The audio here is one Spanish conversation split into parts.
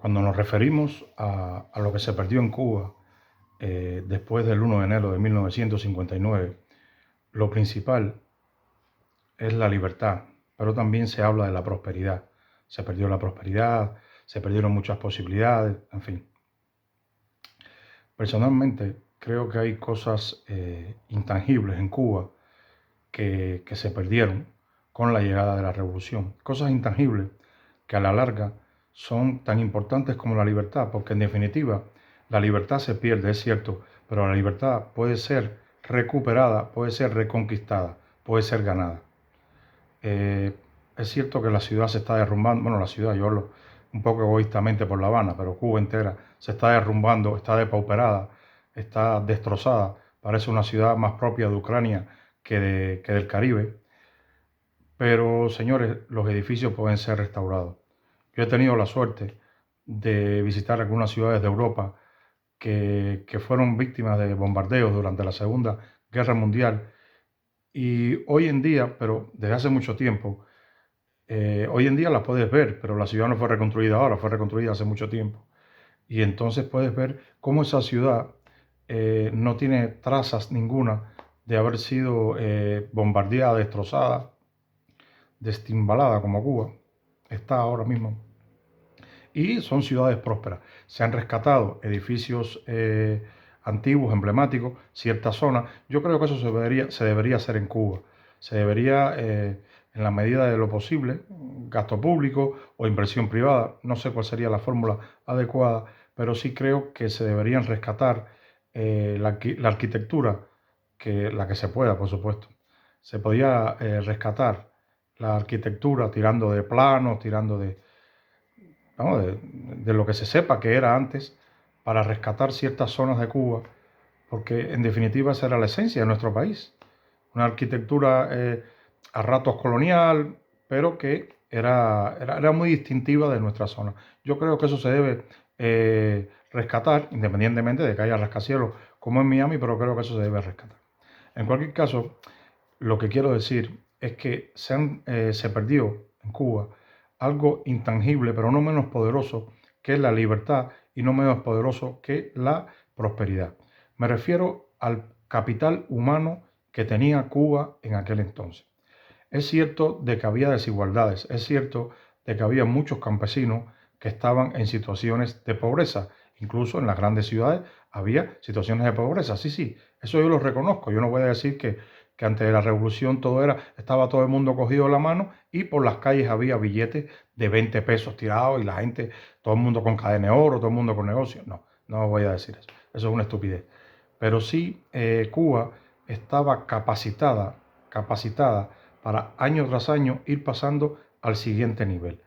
Cuando nos referimos a lo que se perdió en Cuba después del 1 de enero de 1959, lo principal es la libertad, pero también se habla de la prosperidad. Se perdió la prosperidad, se perdieron muchas posibilidades, en fin. Personalmente, creo que hay cosas intangibles en Cuba que se perdieron con la llegada de la revolución. Cosas intangibles que a la larga son tan importantes como la libertad, porque en definitiva la libertad se pierde, es cierto, pero la libertad puede ser recuperada, puede ser reconquistada, puede ser ganada. Eh, es cierto que la ciudad se está derrumbando, bueno, la ciudad, yo hablo un poco egoístamente por La Habana, pero Cuba entera se está derrumbando, está depauperada, está destrozada, parece una ciudad más propia de Ucrania que del Caribe, pero señores, los edificios pueden ser restaurados. Yo he tenido la suerte de visitar algunas ciudades de Europa que fueron víctimas de bombardeos durante la Segunda Guerra Mundial y hoy en día, pero desde hace mucho tiempo, hoy en día las puedes ver, pero la ciudad no fue reconstruida ahora, fue reconstruida hace mucho tiempo. Y entonces puedes ver cómo esa ciudad no tiene trazas ninguna de haber sido bombardeada, destrozada, destimbalada como Cuba está ahora mismo. Y son ciudades prósperas. Se han rescatado edificios antiguos, emblemáticos, ciertas zonas. Yo creo que eso se debería hacer en Cuba. Se debería, en la medida de lo posible, gasto público o inversión privada. No sé cuál sería la fórmula adecuada, pero sí creo que se deberían rescatar la arquitectura, la que se pueda, por supuesto. Se podía rescatar la arquitectura tirando de planos, tirando ¿no? de lo que se sepa que era antes, para rescatar ciertas zonas de Cuba, porque en definitiva esa era la esencia de nuestro país. Una arquitectura a ratos colonial, pero que era muy distintiva de nuestra zona. Yo creo que eso se debe rescatar, independientemente de que haya rascacielos como en Miami, pero creo que eso se debe rescatar. En cualquier caso, lo que quiero decir es que se perdió en Cuba algo intangible, pero no menos poderoso que la libertad y no menos poderoso que la prosperidad. Me refiero al capital humano que tenía Cuba en aquel entonces. Es cierto de que había desigualdades, es cierto de que había muchos campesinos que estaban en situaciones de pobreza, incluso en las grandes ciudades había situaciones de pobreza, sí, sí, eso yo lo reconozco, yo no voy a decir que antes de la revolución estaba todo el mundo cogido de la mano y por las calles había billetes de 20 pesos tirados y la gente, todo el mundo con cadena de oro, todo el mundo con negocios, no, no voy a decir eso es una estupidez, pero sí Cuba estaba capacitada para año tras año ir pasando al siguiente nivel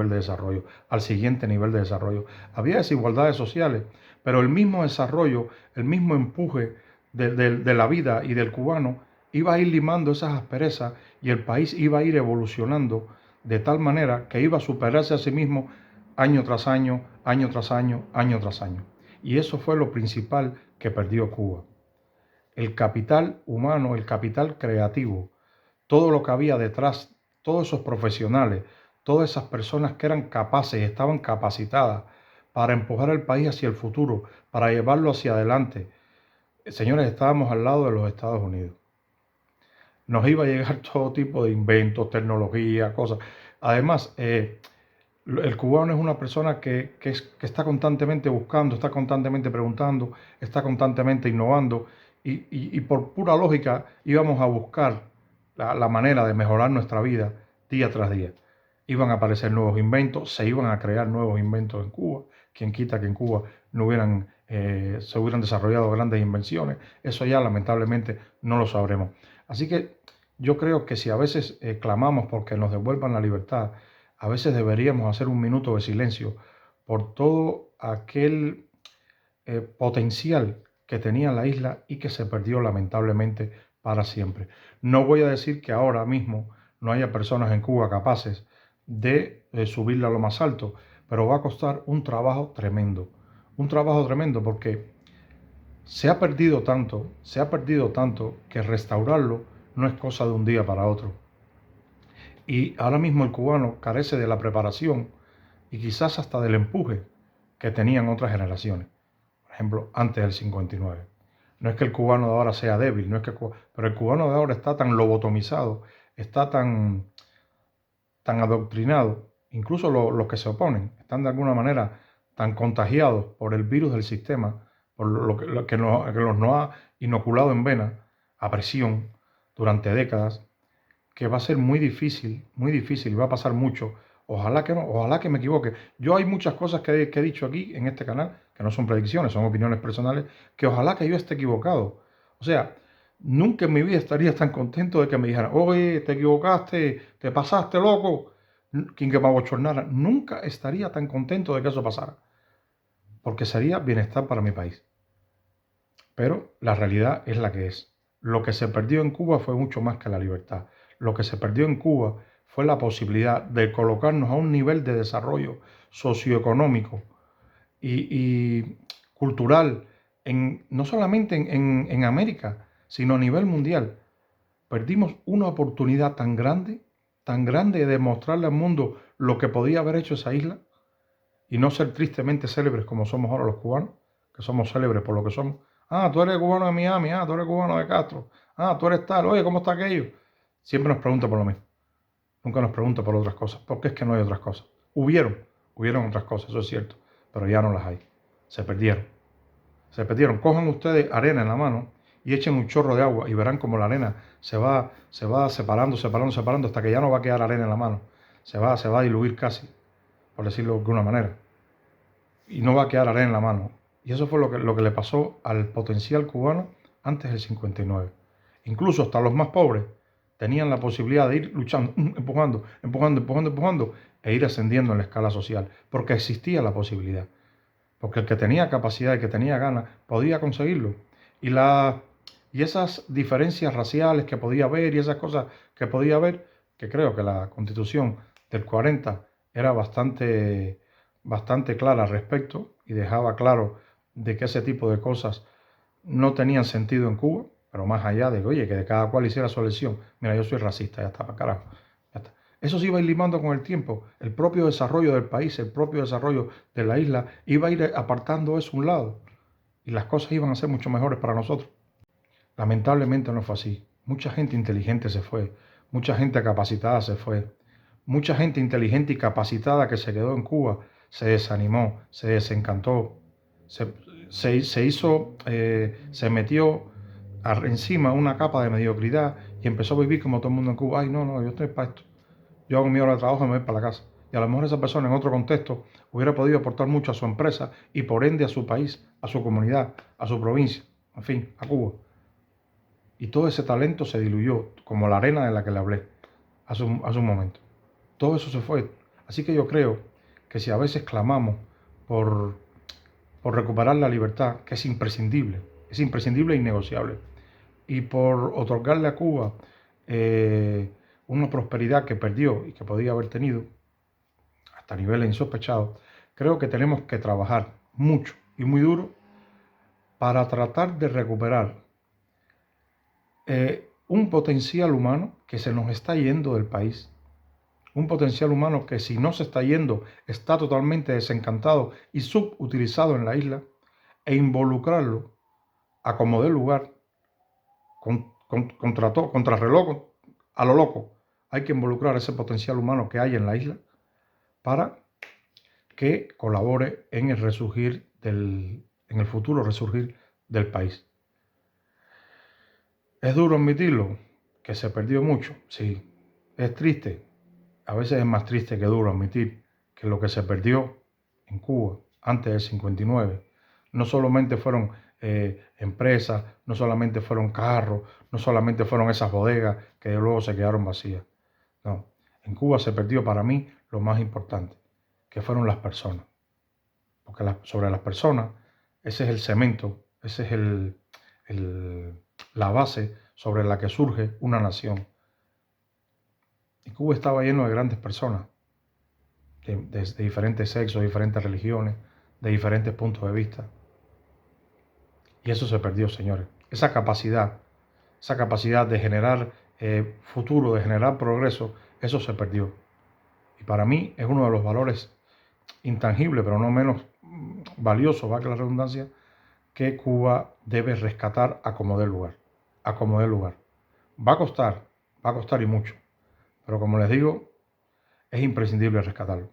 de desarrollo, al siguiente nivel de desarrollo. Había desigualdades sociales, pero el mismo desarrollo, el mismo empuje de la vida y del cubano iba a ir limando esas asperezas y el país iba a ir evolucionando de tal manera que iba a superarse a sí mismo año tras año, año tras año, año tras año. Y eso fue lo principal que perdió Cuba. El capital humano, el capital creativo, todo lo que había detrás, todos esos profesionales, todas esas personas que eran capaces y estaban capacitadas para empujar al país hacia el futuro, para llevarlo hacia adelante. Señores, estábamos al lado de los Estados Unidos. Nos iba a llegar todo tipo de inventos, tecnología, cosas. Además, el cubano es una persona que está constantemente buscando, está constantemente preguntando, está constantemente innovando y por pura lógica íbamos a buscar la manera de mejorar nuestra vida día tras día. Iban a aparecer nuevos inventos, se iban a crear nuevos inventos en Cuba. Quien quita que en Cuba no se hubieran desarrollado grandes invenciones, eso ya lamentablemente no lo sabremos. Así que yo creo que si a veces clamamos porque nos devuelvan la libertad, a veces deberíamos hacer un minuto de silencio por todo aquel potencial que tenía la isla y que se perdió lamentablemente para siempre. No voy a decir que ahora mismo no haya personas en Cuba capaces de subirla a lo más alto, pero va a costar un trabajo tremendo porque se ha perdido tanto que restaurarlo no es cosa de un día para otro. Y ahora mismo el cubano carece de la preparación, y quizás hasta del empuje que tenían otras generaciones. Por ejemplo, antes del 59. No es que el cubano de ahora sea débil, no es que, pero el cubano de ahora está tan lobotomizado, está tan adoctrinado, incluso los que se oponen, están de alguna manera tan contagiados por el virus del sistema, por que nos ha inoculado en vena a presión durante décadas, que va a ser muy difícil, y va a pasar mucho. Ojalá que no, ojalá que me equivoque. Yo hay muchas cosas que he dicho aquí en este canal, que no son predicciones, son opiniones personales, que ojalá que yo esté equivocado. O sea, nunca en mi vida estaría tan contento de que me dijeran, oye, te equivocaste, te pasaste, loco, quien que me abochornara. Nunca estaría tan contento de que eso pasara, porque sería bienestar para mi país. Pero la realidad es la que es. Lo que se perdió en Cuba fue mucho más que la libertad. Lo que se perdió en Cuba fue la posibilidad de colocarnos a un nivel de desarrollo socioeconómico y cultural, no solamente en América, sino a nivel mundial. Perdimos una oportunidad tan grande de demostrarle al mundo lo que podía haber hecho esa isla y no ser tristemente célebres como somos ahora los cubanos, que somos célebres por lo que somos. Ah, tú eres cubano de Miami, ah, tú eres cubano de Castro, ah, tú eres tal, oye, ¿cómo está aquello? Siempre nos pregunta por lo mismo, nunca nos pregunta por otras cosas, porque es que no hay otras cosas. Hubieron otras cosas, eso es cierto, pero ya no las hay, se perdieron. Se perdieron. Cojan ustedes arena en la mano y echen un chorro de agua y verán como la arena se va separando hasta que ya no va a quedar arena en la mano. Se va a diluir casi, por decirlo de alguna manera, y no va a quedar arena en la mano. Y eso fue lo que le pasó al potencial cubano antes del 59. Incluso hasta los más pobres tenían la posibilidad de ir luchando, empujando, e ir ascendiendo en la escala social, porque existía la posibilidad. Porque el que tenía capacidad, el que tenía ganas, podía conseguirlo. Y, y esas diferencias raciales que podía haber y esas cosas que podía haber, que creo que la Constitución del 40 era bastante clara al respecto y dejaba claro de que ese tipo de cosas no tenían sentido en Cuba, pero más allá de, oye, que de cada cual hiciera su elección. Mira, yo soy racista, ya está, para carajo. Ya está. Eso se iba a ir limando con el tiempo. El propio desarrollo del país, el propio desarrollo de la isla, iba a ir apartando eso a un lado. Y las cosas iban a ser mucho mejores para nosotros. Lamentablemente no fue así. Mucha gente inteligente se fue. Mucha gente capacitada se fue. Mucha gente inteligente y capacitada que se quedó en Cuba se desanimó, se desencantó, se, se metió encima una capa de mediocridad y empezó a vivir como todo el mundo en Cuba. Ay, no, no, yo estoy para esto. Yo hago mi hora de trabajo y me voy para la casa. Y a lo mejor esa persona en otro contexto hubiera podido aportar mucho a su empresa y por ende a su país, a su comunidad, a su provincia, en fin, a Cuba. Y todo ese talento se diluyó, como la arena de la que le hablé hace un momento. Todo eso se fue. Así que yo creo que si a veces clamamos por, por recuperar la libertad, que es imprescindible e innegociable, y por otorgarle a Cuba una prosperidad que perdió y que podía haber tenido hasta niveles insospechados, creo que tenemos que trabajar mucho y muy duro para tratar de recuperar un potencial humano que se nos está yendo del país. Un potencial humano que si no se está yendo está totalmente desencantado y subutilizado en la isla, e involucrarlo a como dé lugar, contra reloj, a lo loco. Hay que involucrar ese potencial humano que hay en la isla para que colabore en el resurgir en el futuro resurgir del país. ¿Es duro admitirlo? Que se perdió mucho, sí. ¿Es triste? A veces es más triste que duro admitir que lo que se perdió en Cuba antes del 59 no solamente fueron empresas, no solamente fueron carros, no solamente fueron esas bodegas que luego se quedaron vacías. No, en Cuba se perdió para mí lo más importante, que fueron las personas. Porque sobre las personas, ese es el cemento, ese es la base sobre la que surge una nación. Y Cuba estaba lleno de grandes personas, de diferentes sexos, diferentes religiones, de diferentes puntos de vista. Y eso se perdió, señores. Esa capacidad de generar futuro, de generar progreso, eso se perdió. Y para mí es uno de los valores intangible, pero no menos valioso, va que la redundancia, que Cuba debe rescatar a como dé lugar. A como dé lugar. Va a costar y mucho. Pero como les digo, es imprescindible rescatarlo.